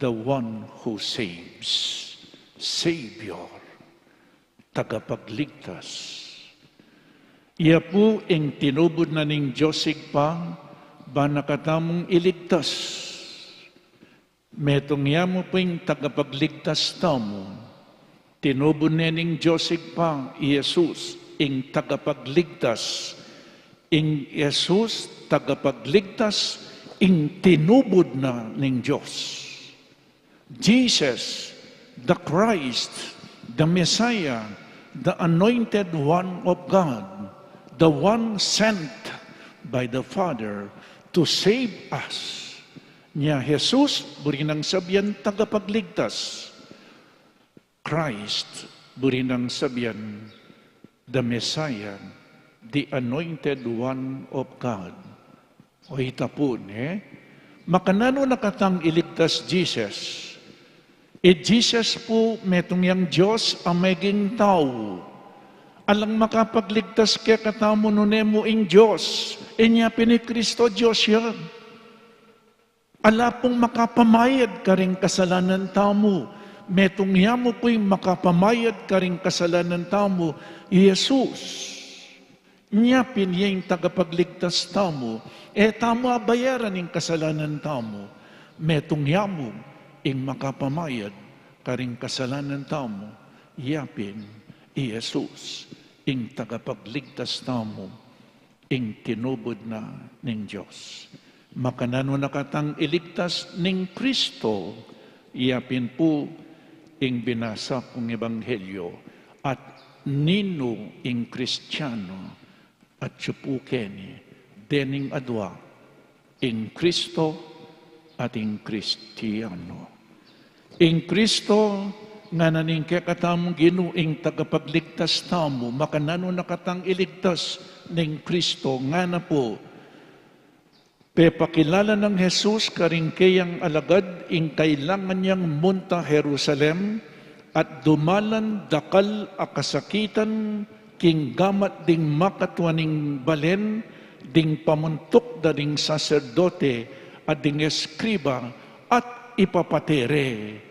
the one who saves. Savior, tagapagligtas. Iya po ang tinubod na ning Diyos pa, ba nakatamong iligtas. Metong mo po yung tagapagligtas tamo. Tinubod na ning Diyos pa, Jesus, ang tagapagligtas. Ang Jesus, tagapagligtas, ang tinubod na ning Diyos. Jesus, the Christ, the Messiah, the anointed one of God, the one sent by the Father to save us. Nya Jesus, burinang sabihan tagapagligtas. Christ, burinang sabihan the Messiah, the anointed one of God. O itapon, makanano nakatang iligtas Jesus? Jesus po, metong yang Diyos ang maging tao. Alang makapagligtas kaya katamo nunemo in Diyos. Inya ni Kristo Diyos yan. Ala pong makapamayad ka rin kasalanan tamo. Metong mo po'y makapamayad ka rin kasalanan tamo. Jesus. Inya yung tagapagligtas tamo. Tamo bayaran yung kasalanan tamo. Metong mo ing makapamayad karing kasalanan tamo, yapin, Jesus, ing tagapagligtas tamo, ing tinubod na ning Diyos. Makanano nakatang iligtas ning Kristo, yapin po ing binasa kong ebanghelyo, at nino ing Kristiyano, at supukeni, dening adwa, ing Kristo at ing Kristiyano. In Kristo, nga naning katamong ginuing tagapagligtas tamo, makanano nakatang iligtas ng Kristo, nga na po, pepakilala ng Jesus karing kayang alagad, ing kailangan niyang munta Jerusalem, at dumalan dakal akasakitan, king gamat ding makatwaning balen, ding pamuntok da ding saserdote, at ding eskriba, at ipapatere.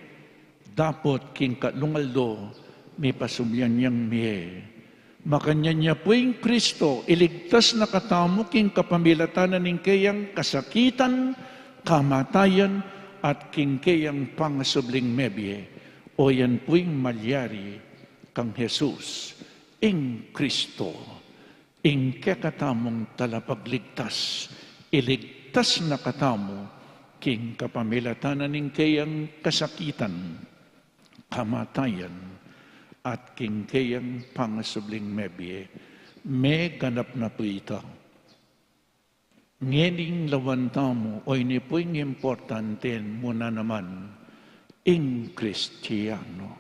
Dapat king kalungaldo, may pasumyan niyang miye. Makanya niya po yung Kristo, iligtas na katamo king kapamilatanan ng kayang kasakitan, kamatayan, at king kayang pangasubling mebye. O yan po yung malyari kang Jesus, ing Kristo, ing kakatamong talapagligtas, iligtas na katamo, king kapamilatanan ng kayang kasakitan, kamatayan, at king kayang pangasubling mebye, may ganap na po ito. Ngening lawantamo, o ini po yung importante muna naman, ing Kristiyano.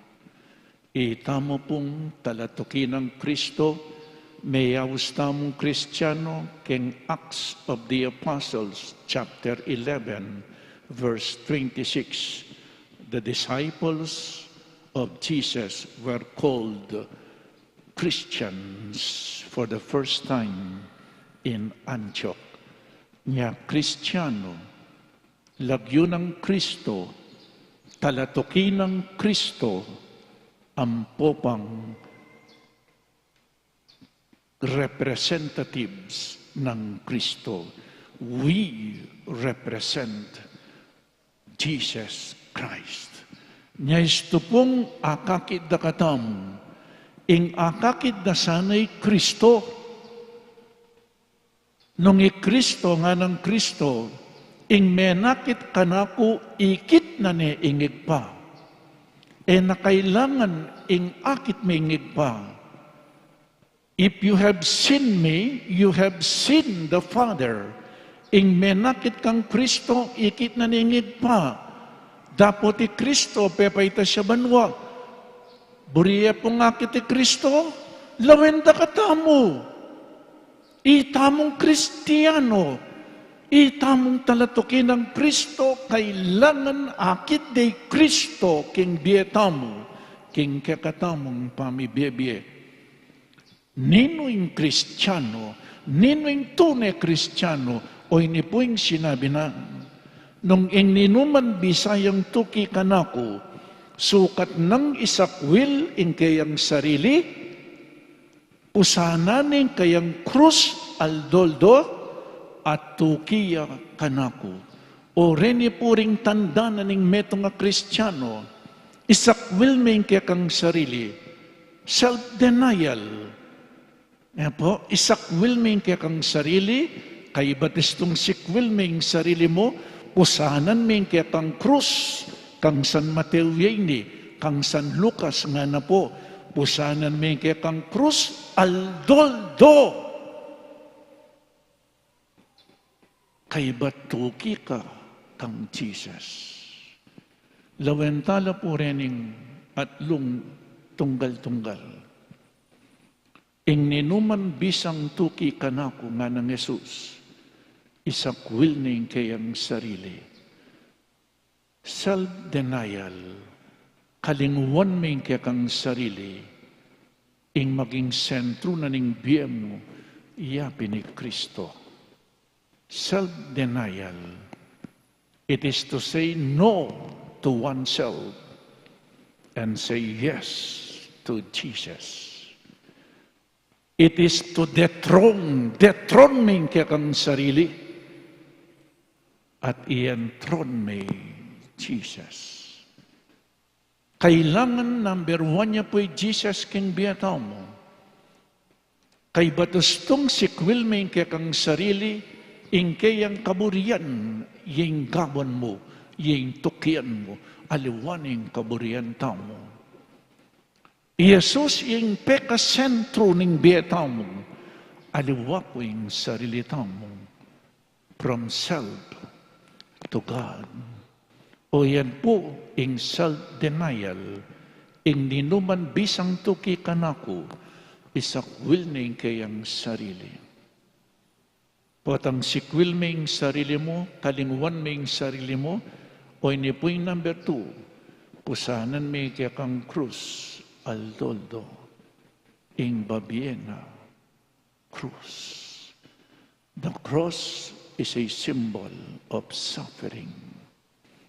Itamo pong talatukin ng Kristo, may awustamong Kristiyano, king Acts of the Apostles, chapter 11, verse 26, the disciples of Jesus were called Christians for the first time in Antioch. Nya Kristiyano, lagyo ng Kristo, talatukin ng Kristo, ang popang representatives ng Kristo. We represent Jesus Christ. Nya isto pong akakid da katam, ing akakid da sanay Kristo. Nung Kristo nga ng Kristo, ing menakit kanako, ikit na ni ingig pa. Nakailangan ing akit maingig pa. If you have seen me, you have seen the Father. Ing menakit kang Kristo, ikit na ningig pa. Dapat Kristo, pepayta siya banwa. Buriya po ngakit Kristo, lawenda katamo. Itamong Kristiyano, itamong talatukin ng Kristo, kailangan akit day Kristo, king bietamo, king kakatamong pamibiyebye. Nino yung Kristiyano, nino yung tunay Kristiyano, o ini po yung sinabi na, nung ingninuman bisayang tuki kanako, sukat ng isakwil ing kayang sarili, usananing kayang krus aldoldo, at tukiya kanako. O reni puring tanda na ning meto nga Kristiyano, isakwil may kayang sarili, self-denial. Po, isakwil may kayang sarili, kay batistong sikwil may sarili mo, usanan may kayang krus, kang San Mateo yini, kang San Lucas nga na po, usanan may kayang krus, aldoldo. Kay batuki ka kang Jesus. Lawentala po rening atlong tunggal-tunggal. Ingninuman bisang tuki kanako nga ng Jesus, isakwil ning kayang sarili. Self-denial, kalingwan may kayang sarili, ing maging sentro na ning biyem mo, iyapi ni Kristo. Self-denial. It is to say no to oneself and say yes to Jesus. It is to dethrone may kang sarili at i-enthrone may Jesus. Kailangan number one niya po'y Jesus king biyataw mo. Kay batustong sikwil may kang sarili, ing kayang kaburian, yung gabon mo, yung tukian mo, aliwaning kaburian tao mo. Jesus yung peka-sentro ng biyetaw mo, aliwa po yung sarili tao mo, from self to God. O yan po, yung self-denial, yung ninuman bisang tuki kanako, isakwil na yung kayang sarili. Potang sikwil may sarili mo, kalingwan may sarili mo, o ini po yung number 2, pusanan may kang krus, aldoldo, ing babiena, krus. The cross is a symbol of suffering.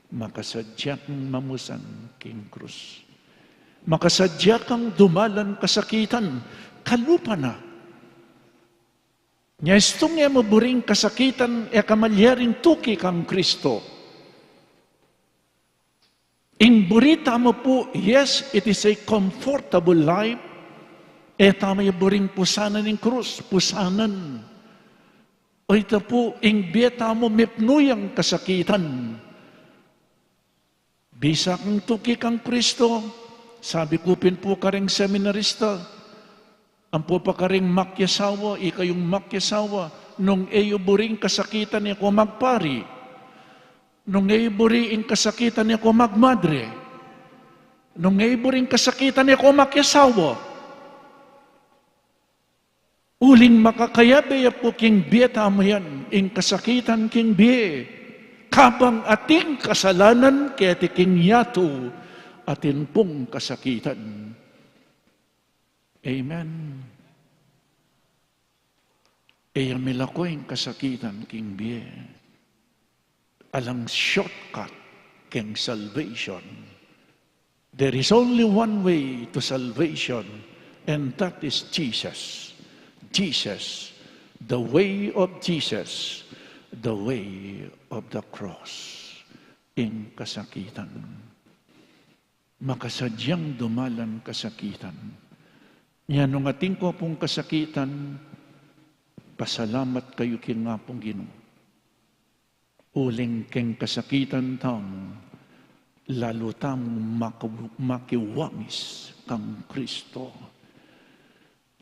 Makasadya kang mamusan king krus. Makasadya kang dumalan kasakitan, kalupa na. Nya istong ya maburing kasakitan e kamalyaring tuki kang Kristo. In burita mo po, yes, it is a comfortable life. E tama yung buring pusanan ng krus, pusanan. O ito po, ing biyeta mo mipnuyang kasakitan. Bisa kang tuki kang Kristo, sabi kupin po karing seminarista, ang po pa karing makyasawa, ikayong makyasawa, nung eyo buring kasakitan niya ko magpari, nung eyo buring kasakitan niya ko magmadre, nung eyo buring kasakitan niya ko makyasawa, uling makakayabaya po king biyeta mo yan, ing kasakitan king biye, kapang ating kasalanan kaya king yato, atin pong kasakitan. Amen. Eya milako yung kasakitan king biye. Alang shortcut king salvation. There is only one way to salvation, and that is Jesus. Jesus, the way of Jesus, the way of the cross. In kasakitan. Makasadyang dumalan kasakitan. Yan, nung ating ko pong kasakitan, pasalamat kayo kin nga pong Ginoo. Uling keng kasakitan tam, lalo tam makiwamis kang Kristo.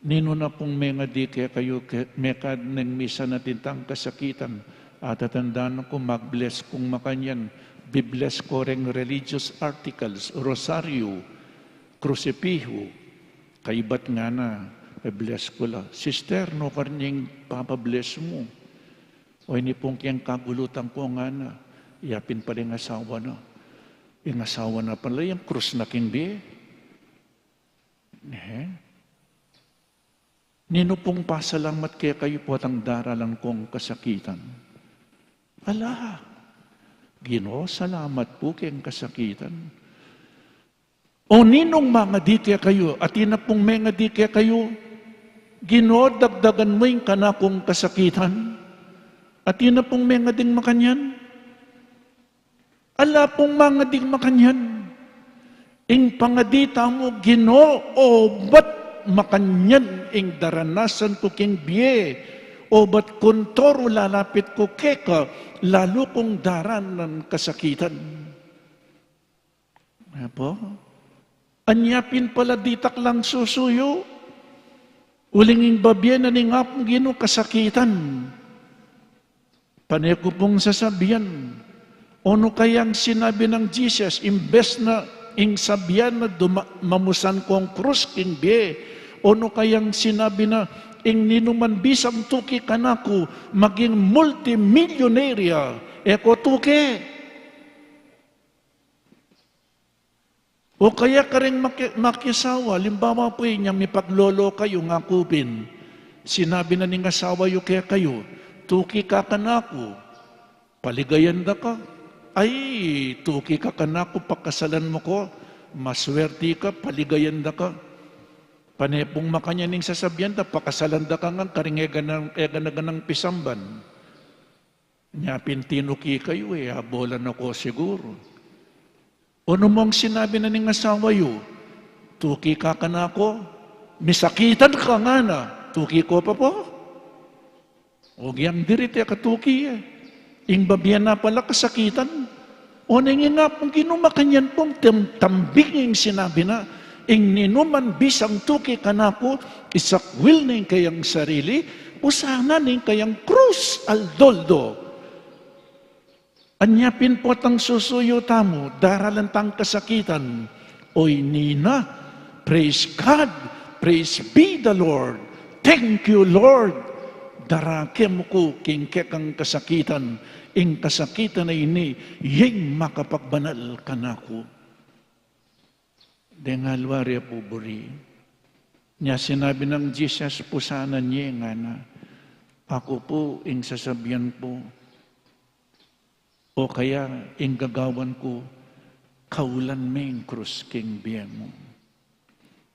Nino na pong mga di kaya kayo, mekad ng misa natin tang kasakitan, at tatandaan ko mag-bless kung makanyan, bibless ko ring religious articles, rosaryo, crucifijo, kaibat nga na, bless ko la. Sister, no karnyang papabless mo. O ini pong kiyang kagulutan ko nga na, iyapin pa rin asawa na. Yung asawa na pala, yung krus na kindi. Nino pong pasalamat kaya kayo po at ang daralan kong kasakitan. Ala, Ginoo, salamat po kayong kasakitan. O ninong mga di kaya kayo, at ina pong mga di kaya kayo, Ginoo, dagdagan mo yung kanakong kasakitan, at ina pong mga ding makanyan. Ala pong mga ding makanyan. Ing pangadita mo, Ginoo, o ba't makanyan ing daranasan ko king biye, o ba't kontoro lalapit ko keka, lalo kong daranan kasakitan. Apo? Anyapin pala ditak lang susuyo, ulinging babyan na ni nga pong Ginoo kasakitan. Panay ko pong sasabihan, ono kayang sinabi ng Jesus, imbes na ing sabihan na mamusan ko ang krus king biye, ono kayang sinabi na ing ninuman bisang tuki kanako, maging multimillionaire, eko tuki. O kaya ka rin makisawa, limbawa po niya, may paglolo kayo nga kupin. Sinabi na ning asawa yu kaya kayo, tuki ka kanako, paligayan da ka. Ay, tuki ka kanako, pakasalan mo ko, maswerte ka, paligayan da ka. Panepong makanya ning sasabihan da, pakasalan da ka nga, karingega ng pisamban. Nyapin tinuki kayo habolan ako siguro. Ano mong sinabi na ning asawa yu? Tuki ka kanako, misakitan ka nga na, tuki ko pa po. O giyang dirite ka tuki ing babiyan na pala kasakitan. O nangin nga pong ginumakanyan pong tambinging sinabi na, ing ninuman bisang tuki kanako, isakwil na yung kayang sarili, usana na yung kayang krus aldoldo. Anyapin po tang susuyo tamo, daralan tang kasakitan. Oy nina, praise God, praise be the Lord. Thank you, Lord. Darake mo ko king kekang kasakitan, ing kasakitan na ini, yung makapagbanal kanako. Dengalwarya po buri. Niya sinabi ng Jesus po sana niya nga na, ako po ing sasabihan po, o kaya ing gagawan ko, kaulan may krus king biyan mo.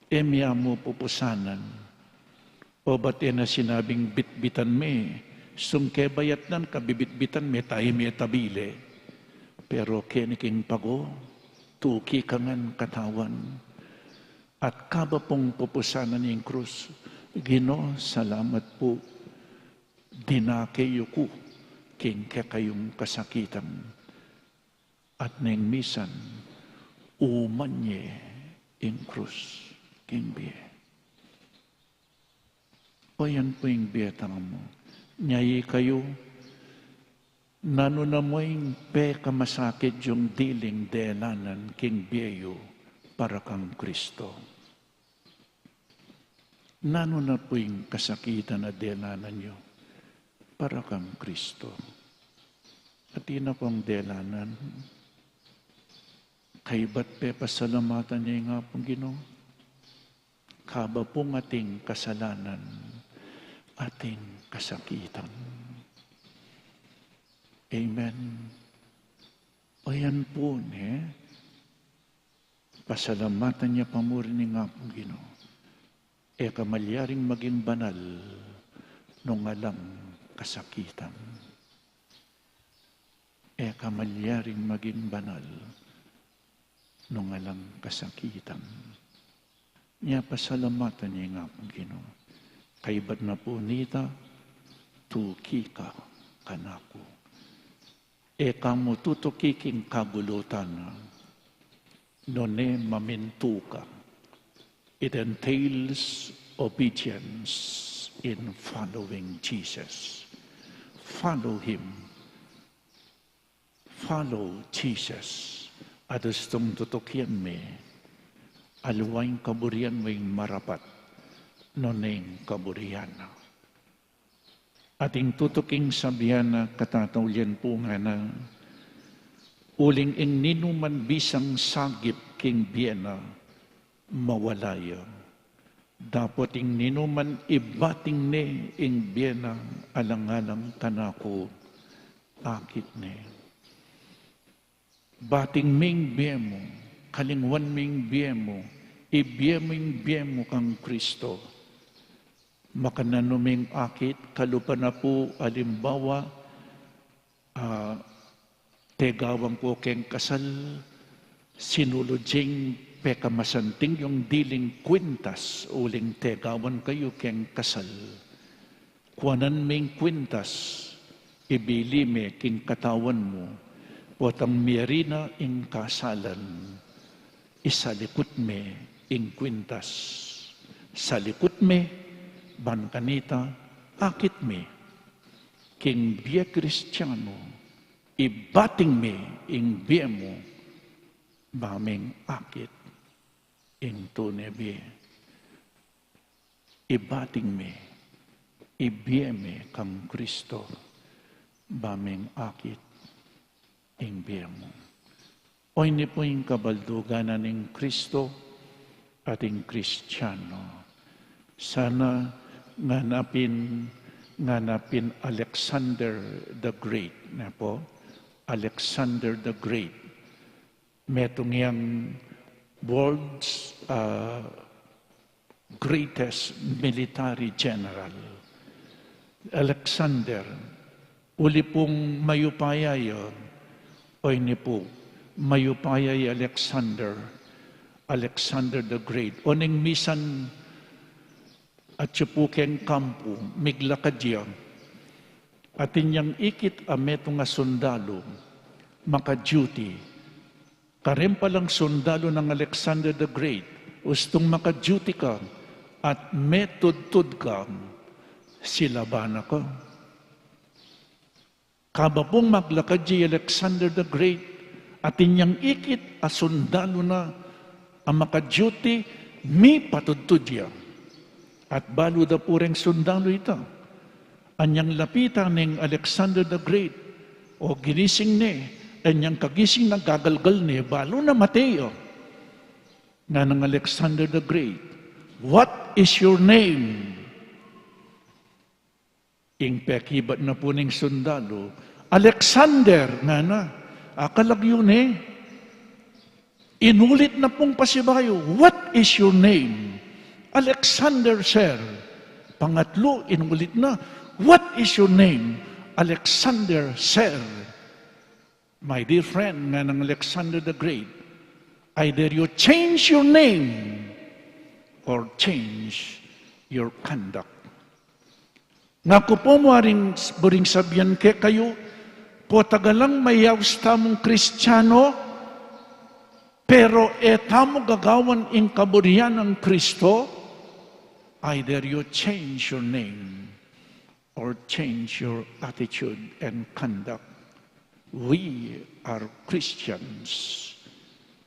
Emya mo pupusanan. O ba't na sinabing bitbitan me, sungke bayat nan kabibitbitan me tayo me tabile. Pero keniking pago, tuki kangan katawan. At kaba pong pupusanan yung krus, Ginoo, salamat po, dinakeyo ko, king kayong kasakitan. At neng misan, umanye in krus, king biye. O yan po yung biyatang mo. Nyayi kayo, nano na mo yung pe kamasakit yung diling delanan, king biyeyo, para kang Kristo. Nano na po yung kasakitan na delanan nyo, para kang Kristo. At ina pong delanan, kay ba't pe pasalamatan niya nga pong Ginoo? Kaba pong ating kasalanan, ating kasakitan. Amen. O yan po, pasalamatan niya pamurin nga pong Ginoo. E kamalyaring maging banal nung alang kasakitan. E kamalyaring maging banal nung alang kasakitan. Niya pasalamatan niya nga pong Ginoo. Kaibat na po nita, tuki ka kanako. E kamo tutukiking kagulutan, none mamintu ka. It entails obedience in following Jesus. Follow Him. Follow Jesus. Ados tung tutukyan me, aluwaing kaburian mo yung marapat, noneng kaburian. Ating tutuking sabihan na katataulian po nga na, uling ing ninuman bisang sagip king biyena, mawalaya. Dapat ing ninuman ibating ne ing biyena alang-alang kanako, akit ne. bating ming biyemo, kalingwan ming biyemo, ibiyeming biyemo kang Kristo. Makananuming akit, kalupa na po alimbawa, tegawang ko keng kasal, sinulujing pekamasanting yung diling kwintas, uling tegawan kayo keng kasal. Kuanan ming kwintas, ibili me king katawan mo, potang mierina ing kasalan, isalikot me ing kwintas. Salikot me, ban kanita, akit me, king biya Kristiyano, ibating me ing biya mo, baming akit ing tunay biya. Ibating me, ibiya me kang Kristo, baming akit ing biya mo. Oy ni po yung kabalduganan ng Kristo ating Kristiyano. Sana nganapin Alexander the Great na po. Alexander the Great. Metong yang world's greatest military general. Alexander, uli pong mayupayay o ini po, mayupayay Alexander the Great. Oning misan at sipukeng kampo, miglakadya, atin yang ikit ameto nga sundalo, maka-duty. Karem palang sundalo ng Alexander the Great, ustong maka-duty ka, at metod-tud ka, silabana ka. Kaba pong maglakad si Alexander the Great, atin yang ikit a sundalo na, ang maka-duty, mi patudtudya. At balo da pureng sundalo ito. Anyang lapitan ng Alexander the Great, o ginising ni, anyang kagising na gagalgal ni, balo na Mateo, nga ng Alexander the Great. What is your name? Ing pekibat na po ng sundalo, Alexander, nga na, akalag yun eh. Inulit na pong pasibayo, what is your name? Alexander, sir. Pangatlo, inulit na, what is your name? Alexander, sir. My dear friend, nga ng Alexander the Great, either you change your name or change your conduct. Nga ko po maring buring sabihan ke kayo, po tagalang mayaws tamong Kristiyano, pero etamo gagawan ing kaburian ng Kristo, either you change your name or change your attitude and conduct. We are Christians.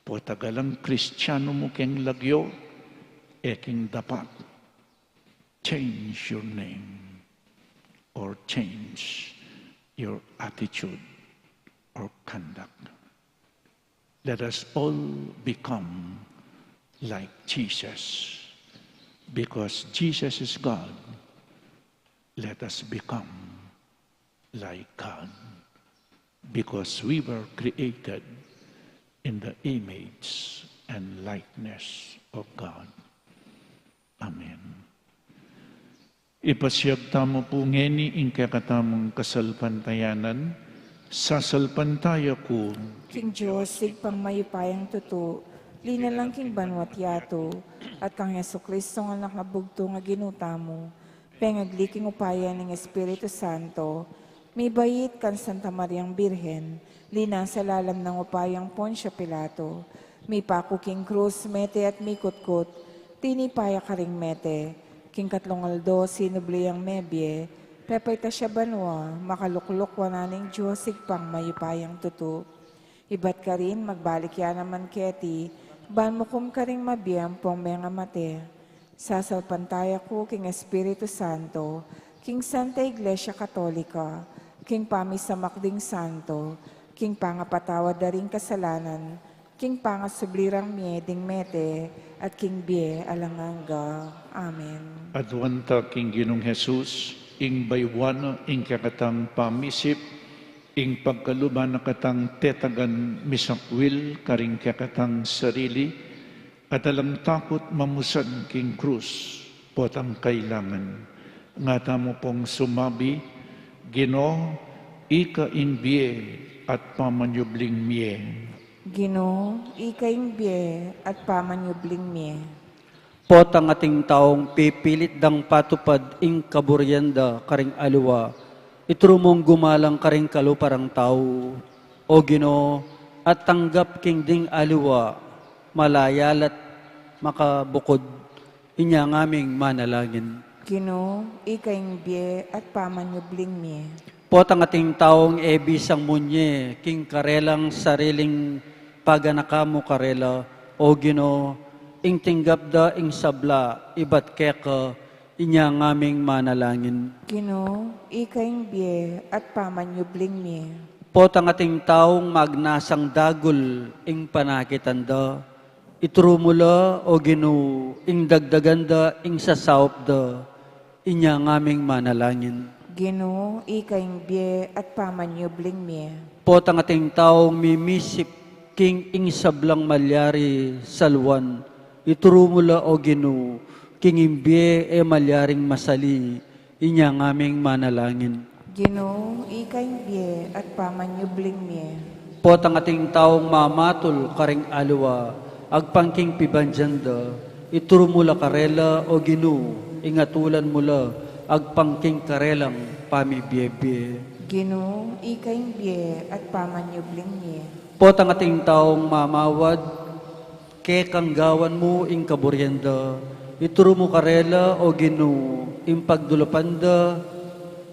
Po tagalang Kristiyano mo keng lagyo, eking dapat change your name or change your attitude or conduct. Let us all become like Jesus. Because Jesus is God, let us become like God. Because we were created in the image and likeness of God. Amen. Ipasiyag tamo po ngeni ing kakatamong kasalpantayanan, sasalpantaya ko. King Diyos, sigpang mayupayang tuto, linalang king banwat yato, at kang Yesukristo nga nakabugto nga ginuta mo, pengagliking upaya ng Espiritu Santo, may bayit kan Santa Mariang Birhen, lina sa lalam ng upayang Poncio Pilato, may paku king krus, mete at may kutkot, tinipaya karing mete, king katlong aldo, sinubliyang mebye, pepay ta siya banwa, makaluklok wananing Diyos, sigpang mayupayang tuto. Ibat ka rin, magbalik yan naman keti, ban mo kum ka rin mabiyam pong mga mate. Sasalpantaya ko king Espiritu Santo, king Santa Iglesia Katolika, king pamisamakding Santo, king pangapatawad daring kasalanan, king pangasublirang mieding mete, at king bie alanganga. Amen. Adwanta king Ginong Jesus, ing baywana ing kakatang pamisip, ing pagkaluma na katang tetagan misakwil karing kakatang sarili, at alam takot mamusan king krus, potang kailangan. Nga tamo pong sumabi, Gino, ika inbie at pamanyubling mie. Ginoo, ikaing biye at pamanyubling miye. Potang ating taong pipilit dang patupad ing kaburyanda karing aluwa, itrumong gumalang karing kaluparang tao. O Ginoo, at tanggap king ding aluwa, malayalat makabukod, inya ngaming manalangin. Ginoo, ikaing biye at pamanyubling miye. Potang ating taong ebisang munye, king karelang sariling paganakamo karela, o Ginoo, ing tinggap da ing sabla, ibat keka, inya ngaming manalangin. Ginoo, ikaing biye at pamanyubling miye. Potang ating taong magnasang dagol, ing panakitanda, itrumula, o Ginoo, ing dagdaganda, ing sasawp da, inya ngaming manalangin. Ginoo, ikaing biye at pamanyubling miye. Potang ating taong mimisip, king ing sablang malyari salwan, iturumula o Ginoo, king imbye e malyaring masali, inya ngaming manalangin. Ginoo, ikaing biye at pamanyubling miye. Potang ating taong mamatol karing aluwa, agpangking pibanjanda, iturumula karela o Ginoo, ingatulan mula, agpangking karelang pamibiyebye. Ginoo, ikaing biye at pamanyubling miye. Potang ating taong mamawad, kekanggawan mo ing kaburyanda, ituro mo karela o Ginoo, ing pagdulapanda,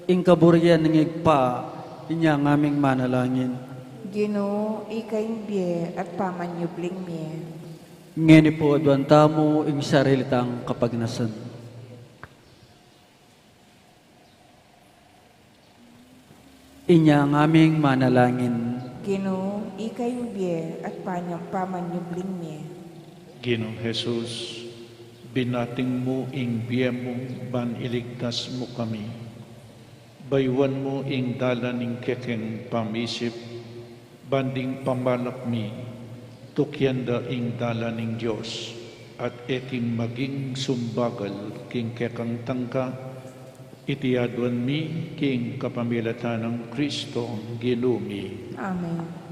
ing kaburyan ng igpa, inya ngaming manalangin. Ginoo, ikaing biye at pamanyubling miye. Ngeni po adwanta mo ing sarilitang kapagnasan. Inya ngaming manalangin. Ginoo, ikaing biye at pamanyubling miye. Ginoong Jesus, binating mo ing biya mo, ban iligtas mo kami. Baywan mo ing dala ning kekeng pamisip, banding pamalak mi, tukyanda ing dala ning Diyos, at eking maging sumbagal king kekang tangka, itiadwan mi king kapamilatan ng Kristo ginumi. Amen.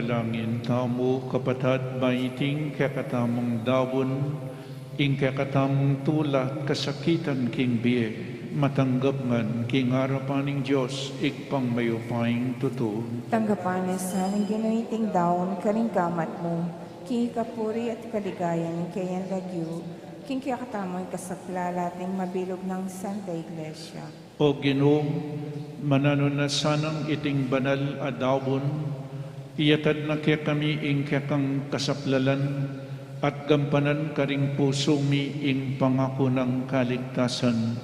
panalangin tamo kapatad maiting kakatamong dawon, ing kakatamong tulat kasakitan king biye, matanggap ngan king harapaning Diyos, igpang mayupaing totoo. Tanggapan sa ng ginuiting daon karing gamat mo, king kapuri at kaligayan kayan lagyo, king kiyakatamoy kasaplalat ng mabilog ng Santa Iglesia. O Ginoo, manano na sanang iting banal adawon, iyatad na kaya kami ing kang kasaplalan, at gampanan karing puso mi ing pangako ng kaligtasan.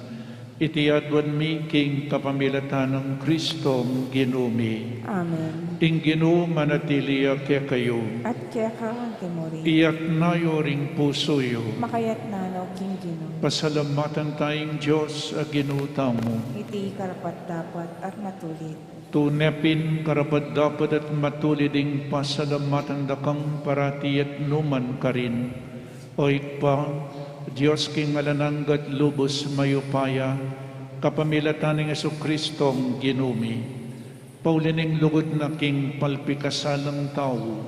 Itiyadwan mi king kapamilatan ng Kristo Ginoo mi. Amen. Ing Ginoo manatiliya kaya kayo, At kaya ka ang timuri, iyak nayo ring puso yo. makayat nanaw king Ginoo. Pasalamatan tayong Diyos a ginuta mo. Iti karapat dapat at matulit. Tunepin karapat dapat at matuliding pasalamatan dakang parati at numan karin. O ikpa, Diyos king alananggat lubos mayupaya, kapamilatan ng Jesucristong ginumi. Paulining lugod na king palpikasalang tao,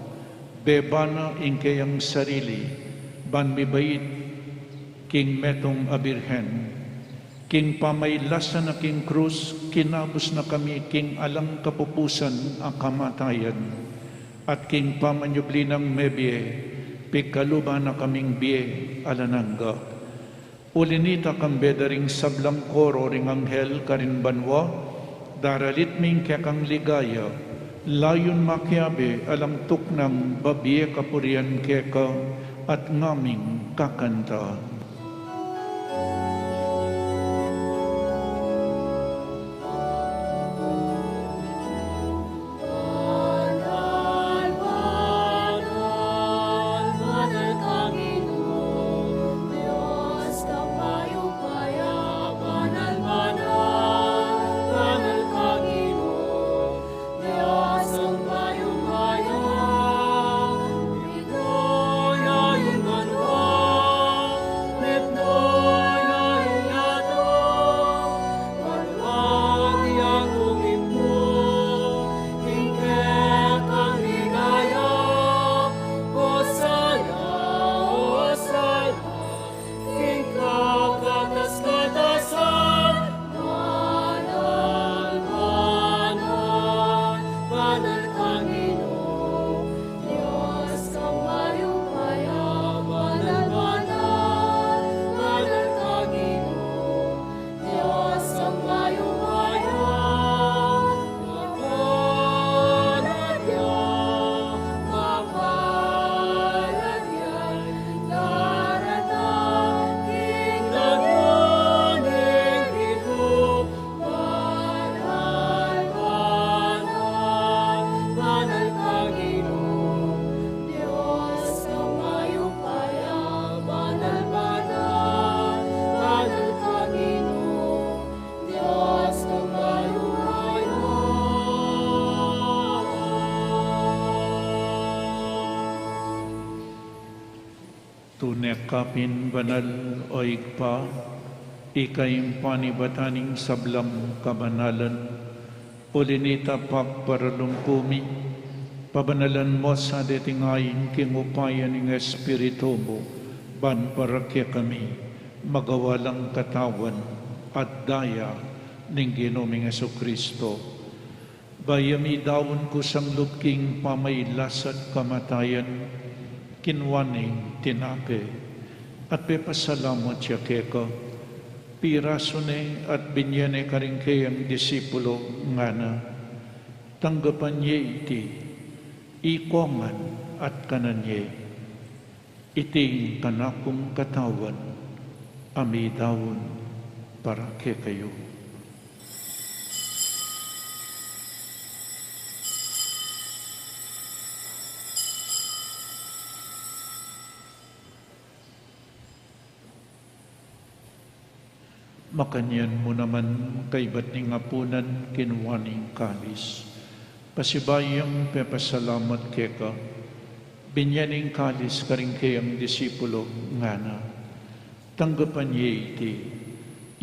bebana ing kayang sarili, banmibait, king metong abirhen. King pamaylasa na king krus, kinabos na kami king alang kapupusan ang kamatayan. At king pamanyubli ng mebye, pigkaluba na kaming biye alanangga. Ulinita kang bedaring sablang koro ring anghel karin banwa, daralit ming kekang ligaya, layon makiabe alang tuknang babiye kapurian keka at ngaming kakanta. Tunekapin banal o igpa, ikayong panibataning sablam kabanalan, ulinita pagparalungkumi, pabanalan mo sa detingayin kingupayan ng Espiritu mo, ban parakya kami, magawalang katawan at daya ng Ginoming Jesucristo. Bayami dawon ko sang lubking pamaylasat kamatayan, kinwaning tinape, at pepasalamat siya keka, piraso ne at binyane karing kayang disipulo nga na, tanggapan niya iti, ikongan at kananye, iting kanakong katawan, amidawon para kayo. Makanyan mo naman kay ba't ning apunan kinuwaning kalis. Pasibayang pepasalamat keka, binyaning kalis karing kayang disipulo nga na. Tanggapan niya iti,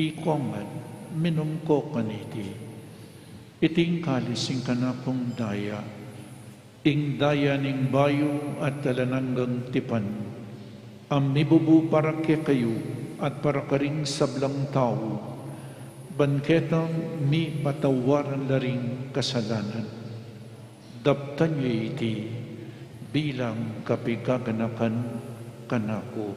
ikongan, minum ko kaniti. Iting kalis ing kanakong daya, ing daya ning bayo at talananggang tipan. Ang mibubu para ke kayo at para karing sablang tao, banketang mi patawaran laring kasalanan. Daptan niyo iti bilang kapigaganakan kanako.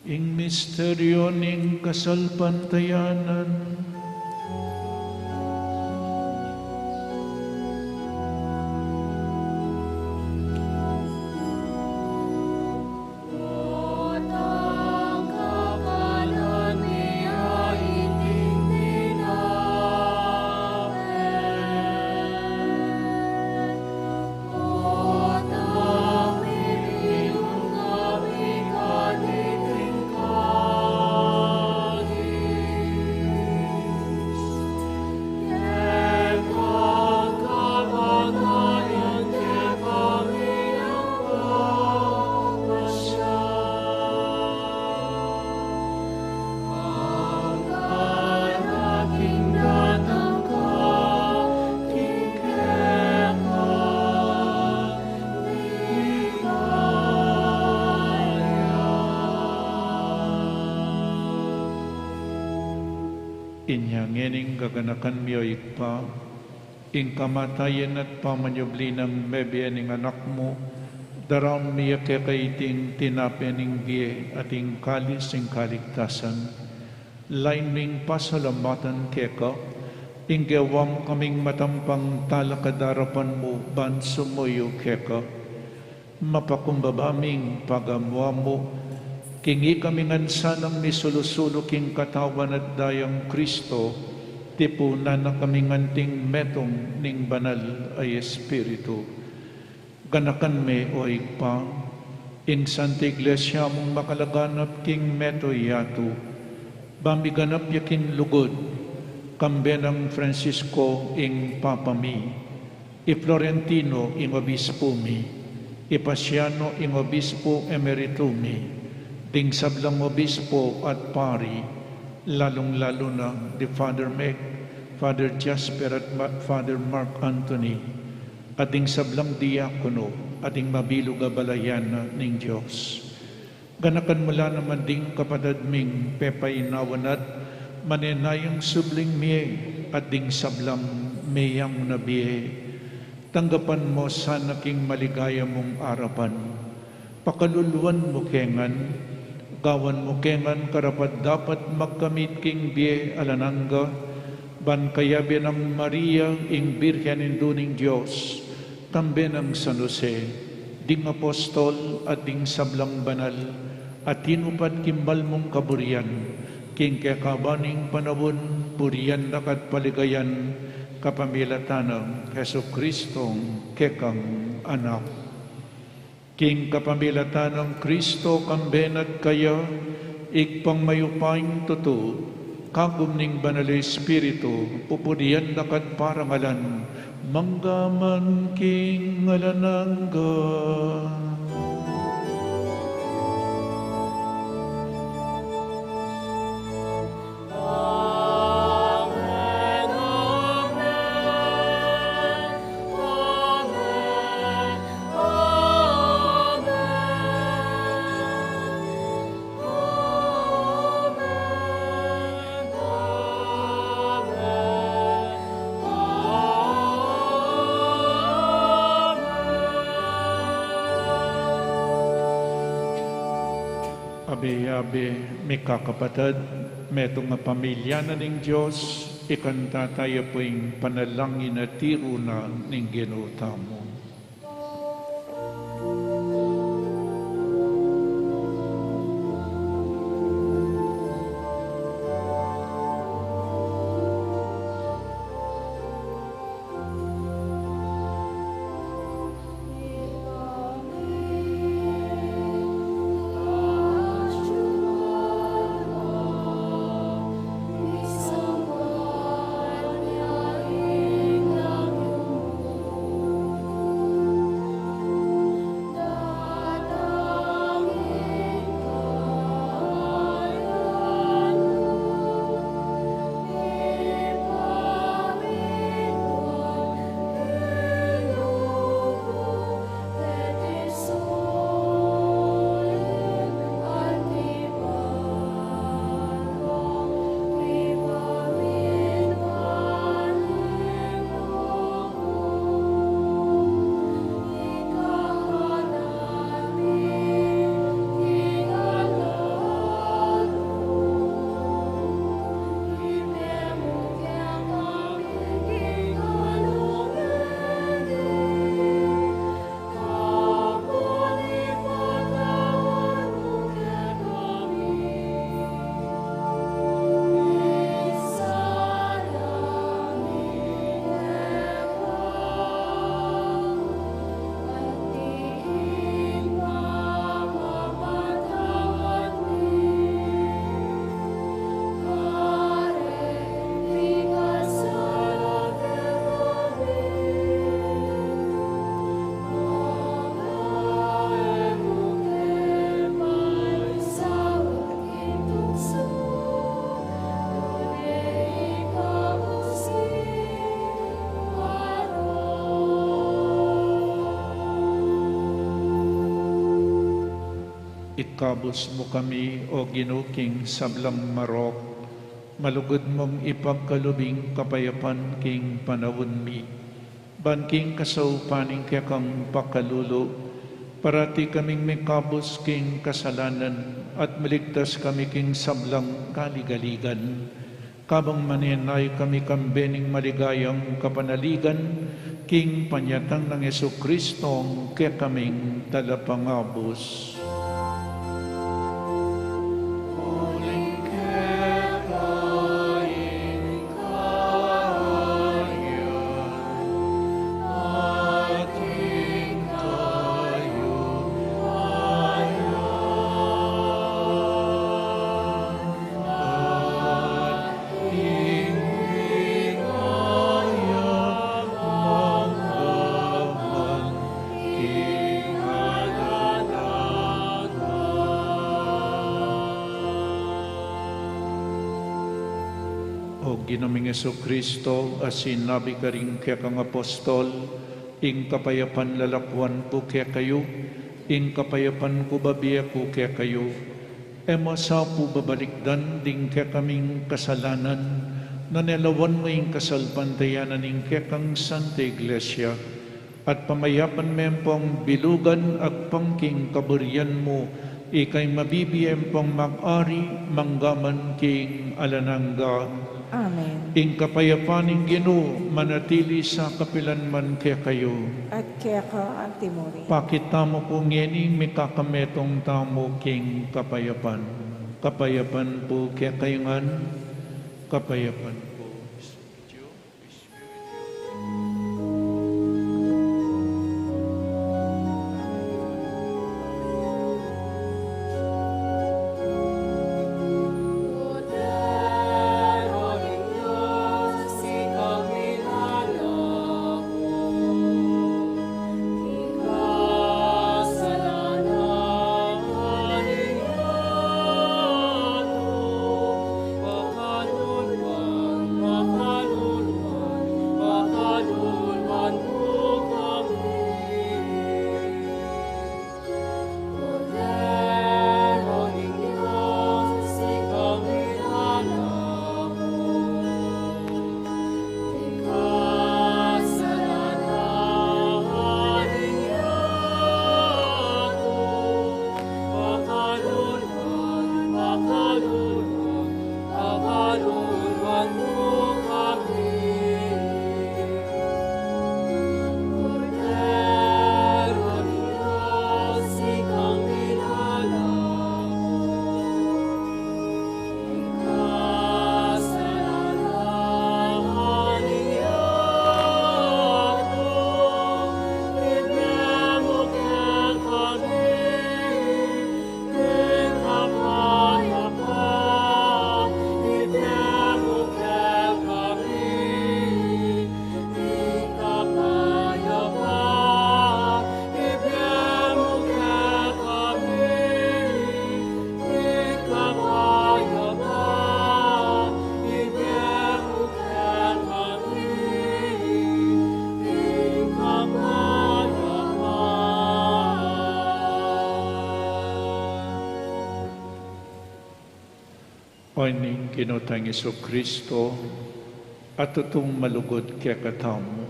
Ing misteryo ning kasalpantayanan, inyangening gaganakan miyo ikpa, ing kamatayan at pamanyubli ng mebian ng anak mo, daram miya kaiting tinapyan ng biye at ing kalis ing kaligtasan, lain ming pasalamatan keka, ing gewam kaming matampang talakadarapan mo, ban sumuyo keka, mapakumbabaming pagamwa mo, kingi kami ngansanang ni sulusulo king katawan at dayang Kristo, tipunan na kami nganting metong ning banal ay Espiritu. Ganakan me o ikpa, ing Santa Iglesia mong makalaganap king meto yato, bamiganap yakin lugod, kambe ng Francisco ing Papa mi, i Florentino ing Obispo mi, i Pasiano ing Obispo Emerito mi, ding sablang obispo at pari, lalong-lalo na di Father Meg, Father Jasper at Father Mark Anthony, at ding sablang diakono, at ding mabilog balayan ng Diyos. Ganakan mula naman ding kapadadming pepainawan at manenayang subling miye, at ding sablang mayang nabiye. Tanggapan mo sana king maligaya mong arapan, pakaluluan mo kengan, gawan mo kengan karapat dapat magkamit king biye alanangga, ban kayabi ng Maria ing Birhen induning Diyos, tambe ng San Jose, ding apostol at ding sablang banal, at tinupad kimbal mong kaburian, king kekabaning panabon, puriyan nakat paligayan, kapamilatanang Heso Kristong kekang anak. King kapamilatan ng Kristo kambenat kaya, ikpang mayupaing tuto, kagum ning banal Espiritu, pupurian nakat parangalan, manggaman king alanangga. Abe, may kakapatid, metong nga pamilya na ng Diyos, ikanta tayo po yung panalangin na tiro na ng ginutamo. kabus mo kami o ginuking sablang marok, malugod mong ipagkalubing kapayapan king panawon mi. Banking kasaupaning kaya kang pakalulo, parati kaming may kabus king kasalanan at maligtas kami king sablang kaligaligan. Kabang maninay kami kambening maligayang kapanaligan, king panyatang ng Jesucristong kaya kaming talapangabos. O Ginoong Jesucristo, as sinabi ka rin kaya kang apostol, ing kapayapan lalakwan ko kaya kayo, ing kapayapan ko babiya ko kaya kayo. Sa po babalikdan ding kaya kaming kasalanan, na nilawan mo ing kasalpantayanan ing kaya kang Santa Iglesia, at pamayapan mempong bilugan ag pangking kaburian mo, ikay mabibiyem pong mag-ari manggaman king alanangga. Amen. Ing kapayapaning Ginoo manatili sa kapilanman kaya kayo. At kaya ka antimori. Pakita mo kung yening may kakametong tamo king kapayapan. Kapayapan po kaya kayongan, kapayapan po. Oining kinotang Kristo at tutong malugod kaya katamu.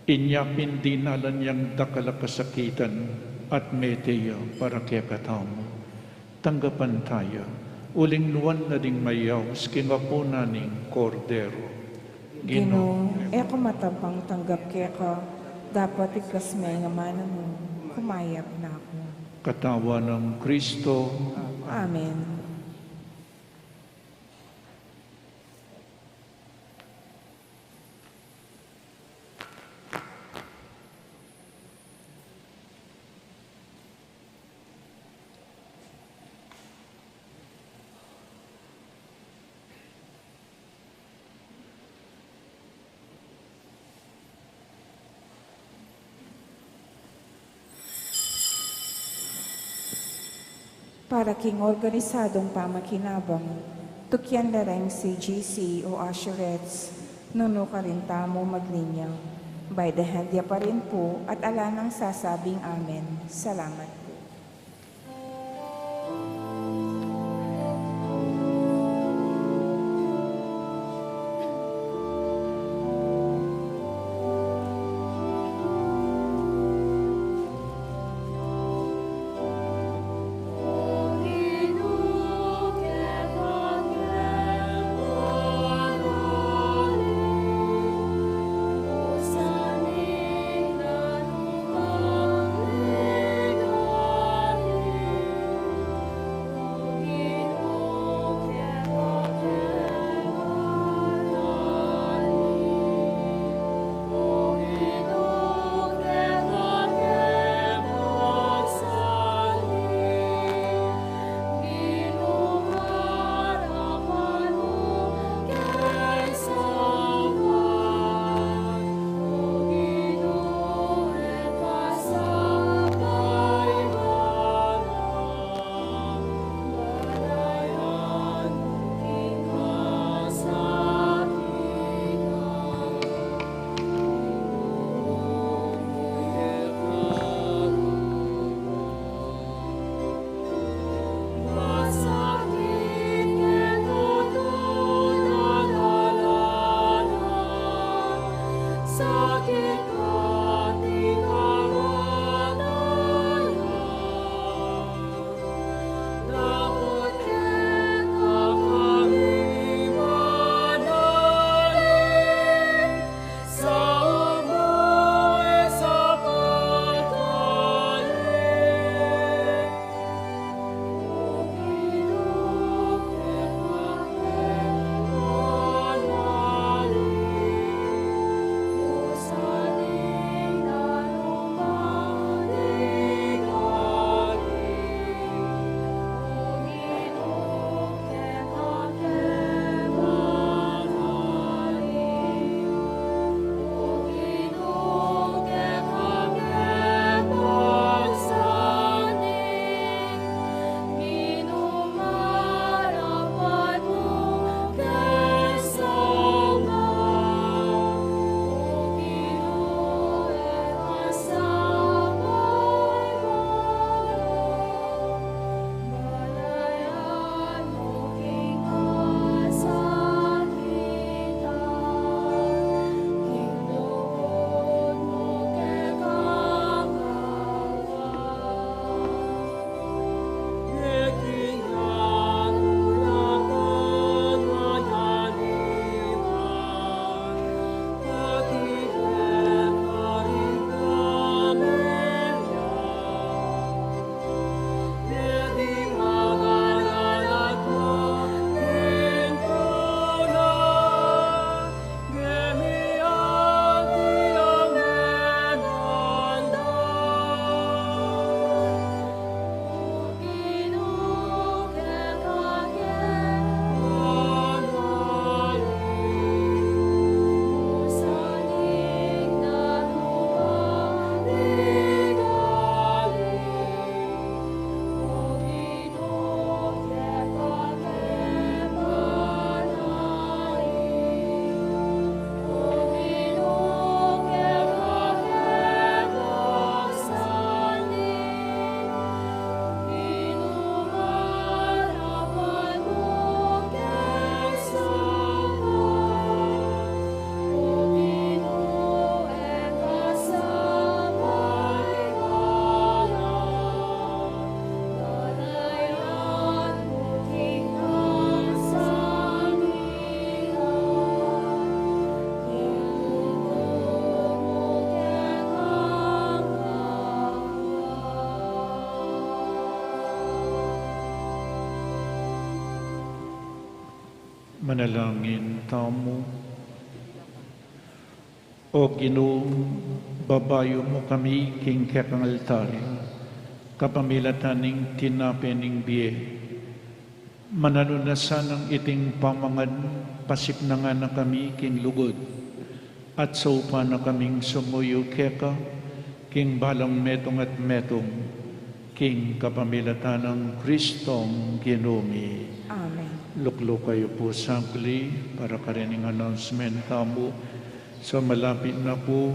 Inyapin dinalan yang dakala kasakitan at meteya para kaya katamu. Tanggapan tayo, uling nuwan na ding mayaw skingapo naning kordero. Ginoo, eko matapang tanggap kaya ka, dapat ikas may nga mana mo, kumayap na ako. Katawa ng Kristo, Amen. Para king organisadong pamakinabang, tukyan na rin si GC o Usherettes, nuno ka rin tamo maglinya. By the hand ya pa rin po at ala nang sasabing amen. Salamat po. Manalangin tamo. O Ginoo, babayo mo kami king kekang altar, kapamilataning tinapening biye. Manalunasan ng iting pamangad, pasip na nga na kami king lugod, at sa upa na kaming sumuyo keka, king balang metong at metong, king kapamilatan ng Kristong Ginoomi. Amen. Luklok kayo po sagli para karining announcement tamo. So malapit na po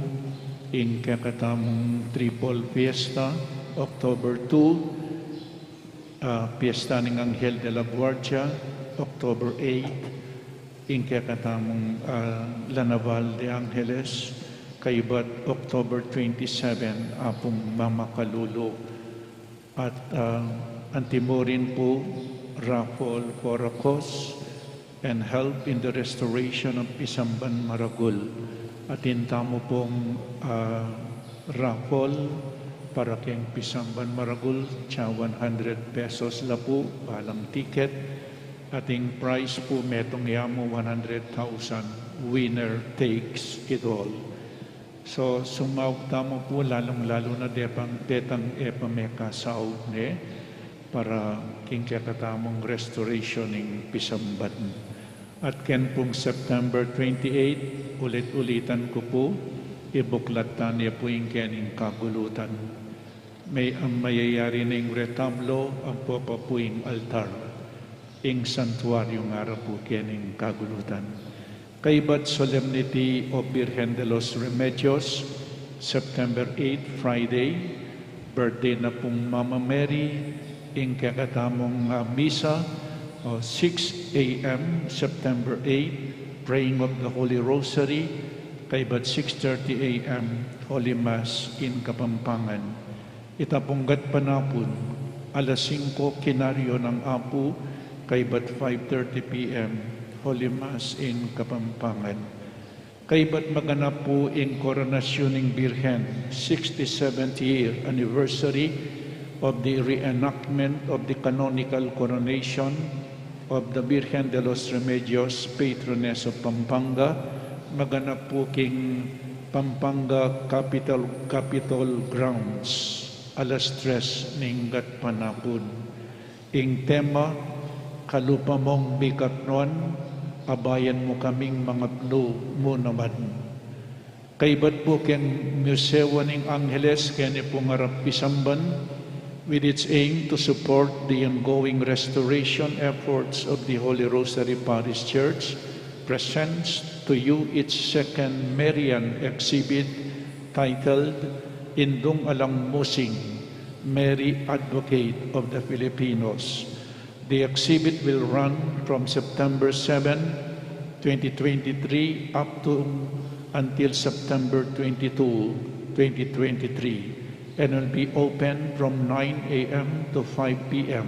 in kakatamong Triple Fiesta, October 2, Fiesta ng Anghel de la Guardia, October 8, in kakatamong Lanaval de Angeles, kaibat October 27, apong Mama Kalulo. At antimorin po, raffle for a cause and help in the restoration of Pisamban Maragul. Atin tamo pong raffle para keng Pisamban Maragul, tsa 100 pesos la po, balang ticket. Ating price po, metong yamo 100,000. Winner takes it all. So, sumawag tamo po, lalong-lalo na detang epameka sa ne, para kingkakatamong restoration ng Pisamban. At ken pong September 28, ulit-ulitan ko po, ibuklatan niya po yung kening kagulutan. May ang mayayari ng retablo, ang popa po yung altar, yung santuario nga po kening kagulutan. Kaibat Solemnity of Virgen de los Remedios, September 8, Friday, birthday na pong Mama Mary, in kakatamong misa, 6 a.m. September 8, praying of the Holy Rosary, kaibat 6:30 a.m. Holy Mass in Kapampangan. Itapunggat panapon, alas 5 kinaryo ng Apu, kaibat 5:30 p.m. Holy Mass in Kapampangan. Kaibat maganap po in Koronasyon ng Birhen, 67th year anniversary of the reenactment of the canonical coronation of the Virgen de los Remedios, patroness of Pampanga, maganap po king Pampanga Capitol Grounds, alas 3 ninggat panapon. Ing tema, kalupa mong bikatnon, abayan mo kaming mga blo mo naman. Kaibat po ken Museo ng Angeles, kene po ngarap Pisamban, with its aim to support the ongoing restoration efforts of the Holy Rosary Parish Church, presents to you its second Marian exhibit titled Indung Alang Musing, Mary Advocate of the Filipinos. The exhibit will run from September 7, 2023 up to until September 22, 2023. And will be open from 9 a.m. to 5 p.m.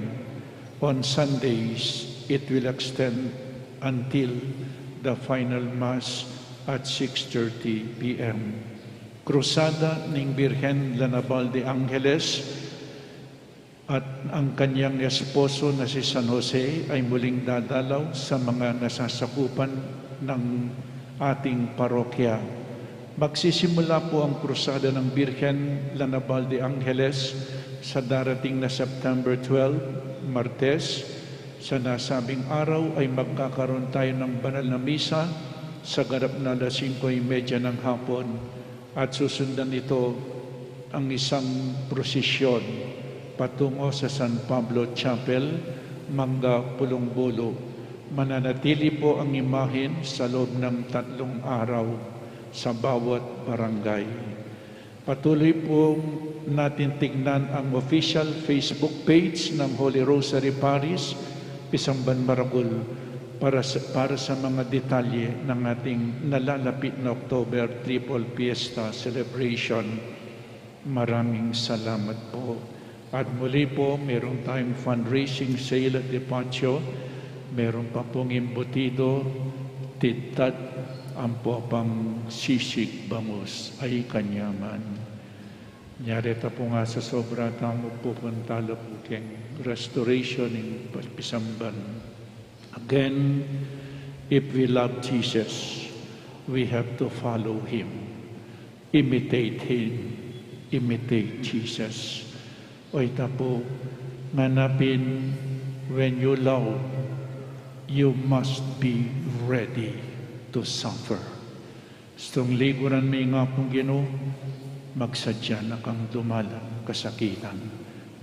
On Sundays, it will extend until the final Mass at 6:30 p.m. Krusada ng Birhen Lanaval de Angeles at ang kanyang esposo na si San Jose ay muling dadalaw sa mga nasasakupan ng ating parokya. Magsisimula po ang krusada ng Birhen Lanaval de Angeles sa darating na September 12, Martes. Sa nasabing araw ay magkakaroon tayo ng banal na misa sa ganap na alas 5:30 ng hapon at susundan ito ang isang prosesyon patungo sa San Pablo Chapel, Manga, Pulongbolo. Mananatili po ang imahen sa loob ng 3 araw sa bawat barangay. Patuloy po natin tignan ang official Facebook page ng Holy Rosary Parish, Pisamban Maragul, para sa mga detalye ng ating nalalapit na October Triple Fiesta Celebration. Maraming salamat po. At muli po, meron tayong fundraising sale at Depacho. Meron pa pong imbutido, titad, ang popang sisig bangus ay kanyaman. Nyareta po nga sa sobra tamo po pantala po keng restoration in Pisamban. Again, if we love Jesus, we have to follow Him, imitate Him, imitate Jesus. O ita po, nganapin, when you love, you must be ready to suffer. Stong liguran may nga pong Ginoo, magsadya na kang dumalang kasakitan.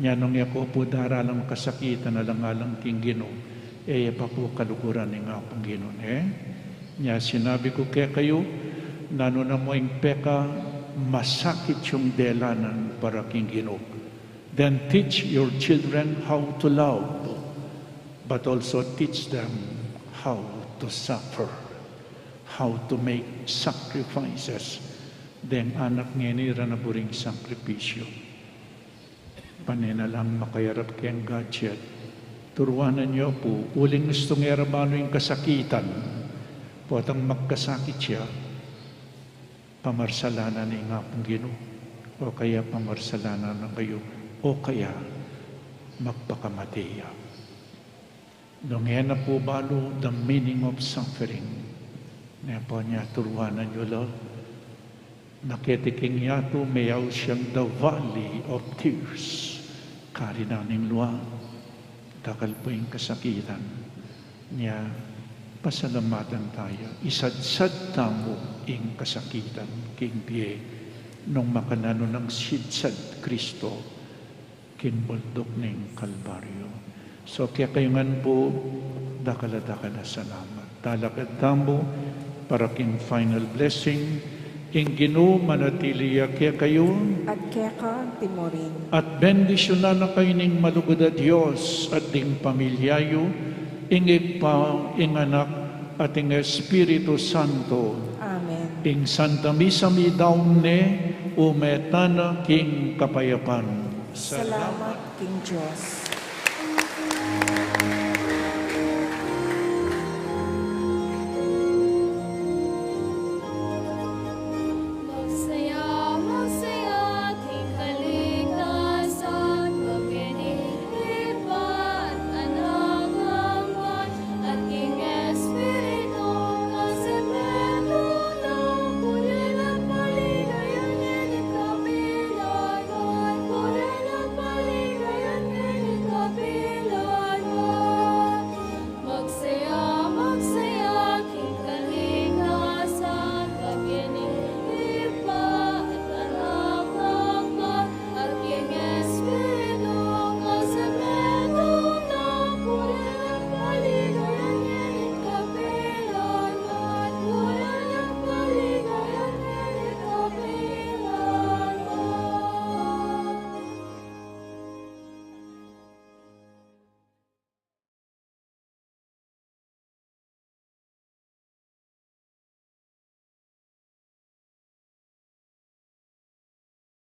Nyanong yako po daralang kasakitan na langalang king Ginoo, pa po kalukuran ni nga pong Ginoo. Nya sinabi ko kaya kayo, nano na mo yung peka, masakit yung delanan para king Ginoo. Then teach your children how to love, but also teach them how to suffer, how to make sacrifices. Then anak ngenira na buring sakripisyo. Panena lang makayarap kayang gadget. Turuanan niyo po, uling gusto nga rabano yung kasakitan. Potang magkasakit siya, pamarsalanan ni nga pong Ginoo. O kaya pamarsalanan na kayo. O kaya magpakamatiya. Nung yan na po balo, the meaning of suffering. Ngayon po niya, turuanan niyo lang. Nakitiking yato, mayaw siyang the valley of tears. Karinaning luwa. Takal po yung kasakitan niya. Pasalamatan tayo. Isadsad tamo yung kasakitan. King Biye. Nung makanano ng sidsad Kristo. Kinbundok ng Kalbaryo. So kaya kayungan po, dakala-dakala salamat. Talakad tamo para king final blessing. Ing Ginoo manatiliya kaya kayo. At kaya ka timorin. At bendisyonan na kayo ning malugod a Diyos at ding pamilyayo. Ingig pa, ing anak at ing Espiritu Santo. Amen. Ing Santa Misa mi dawn ne umetana king kapayapan. Salamat, King Diyos.